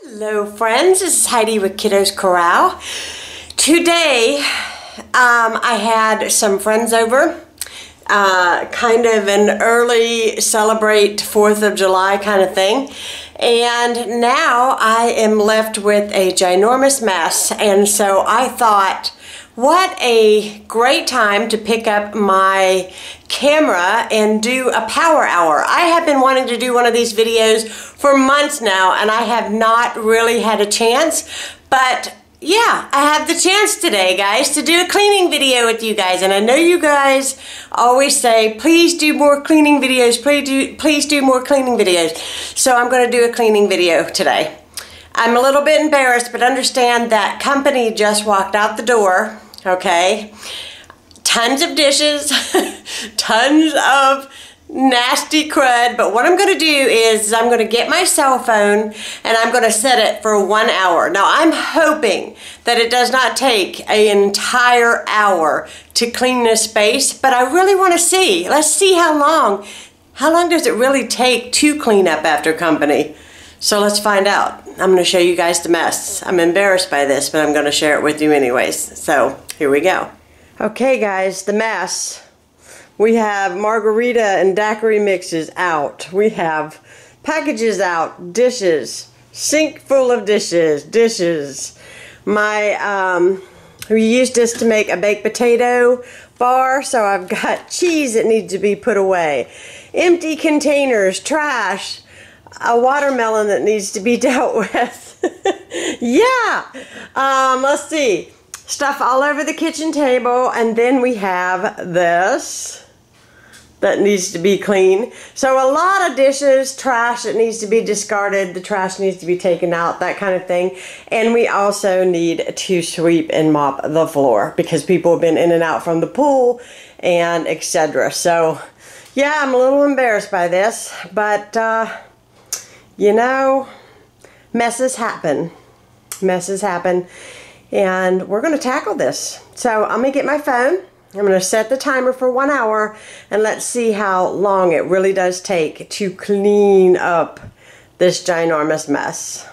Hello friends, this is Heidi with Kiddos Corral. Today I had some friends over, kind of an early celebrate 4th of July kind of thing, and now I am left with a ginormous mess, and so I thought, what a great time to pick up my camera and do a power hour. I have been wanting to do one of these videos for months now, and I have not really had a chance, but yeah, I have the chance today, guys, to do a cleaning video with you guys. And I know you guys always say, please do more cleaning videos, please do more cleaning videos. So I'm going to do a cleaning video today. I'm a little bit embarrassed, but understand that company just walked out the door, okay? Tons of dishes, tons of nasty crud, but what I'm going to do is I'm going to get my cell phone and I'm going to set it for 1 hour. Now I'm hoping that it does not take an entire hour to clean this space, but I really want to see. Let's see how long does it really take to clean up after company. So let's find out. I'm going to show you guys the mess. I'm embarrassed by this, but I'm going to share it with you anyways. So here we go. Okay guys, the mess. We have margarita and daiquiri mixes out. We have packages out, dishes, sink full of dishes. We used this to make a baked potato bar, so I've got cheese that needs to be put away. Empty containers, trash, a watermelon that needs to be dealt with. Yeah, let's see. Stuff all over the kitchen table, and then we have this that needs to be clean. So a lot of dishes, trash that needs to be discarded, the trash needs to be taken out, that kind of thing. And we also need to sweep and mop the floor because people have been in and out from the pool and etc. So yeah, I'm a little embarrassed by this, but you know, messes happen. Messes happen. And we're going to tackle this. So I'm going to get my phone. I'm going to set the timer for 1 hour, and let's see how long it really does take to clean up this ginormous mess.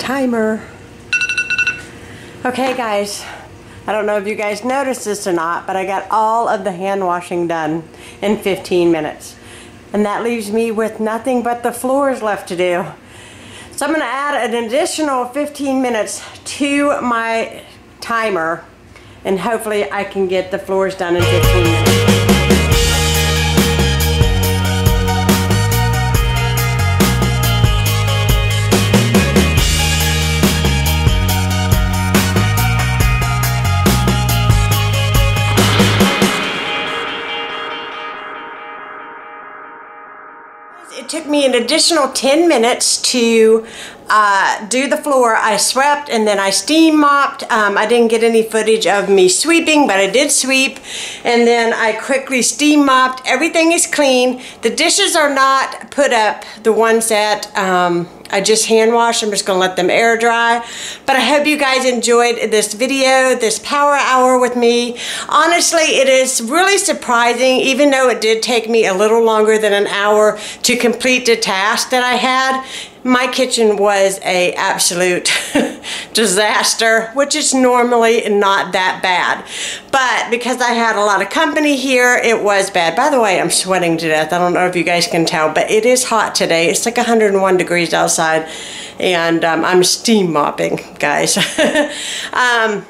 timer. Okay guys, I don't know if you guys noticed this or not, but I got all of the hand washing done in 15 minutes. And that leaves me with nothing but the floors left to do. So I'm going to add an additional 15 minutes to my timer, and hopefully I can get the floors done in 15 minutes. It took me an additional 10 minutes to do the floor. I swept and then I steam mopped. I didn't get any footage of me sweeping, but I did sweep. And then I quickly steam mopped. Everything is clean. The dishes are not put up, the ones that I just hand washed. I'm just going to let them air dry. But I hope you guys enjoyed this video, this power hour with me. Honestly, it is really surprising, even though it did take me a little longer than an hour to complete the task that I had. My kitchen was an absolute disaster, which is normally not that bad. But because I had a lot of company here, it was bad. By the way, I'm sweating to death. I don't know if you guys can tell, but it is hot today. It's like 101 degrees outside, and I'm steam mopping, guys. But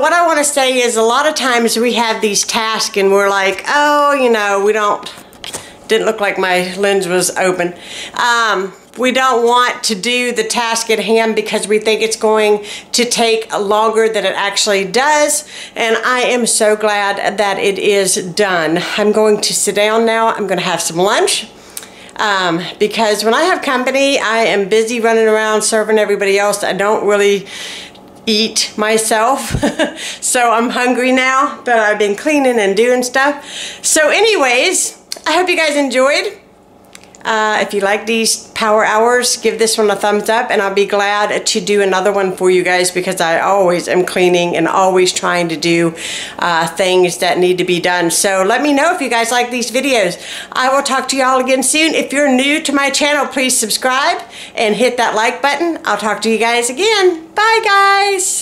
what I want to say is a lot of times we have these tasks and we're like, oh, you know, didn't look like my lens was open. We don't want to do the task at hand because we think it's going to take longer than it actually does. And I am so glad that it is done. I'm going to sit down now. I'm going to have some lunch. Because when I have company, I am busy running around serving everybody else. I don't really eat myself. So I'm hungry now, but I've been cleaning and doing stuff. So anyways, I hope you guys enjoyed. If you like these power hours, give this one a thumbs up, and I'll be glad to do another one for you guys because I always am cleaning and always trying to do things that need to be done. So let me know if you guys like these videos. I will talk to y'all again soon. If you're new to my channel, please subscribe and hit that like button. I'll talk to you guys again. Bye guys.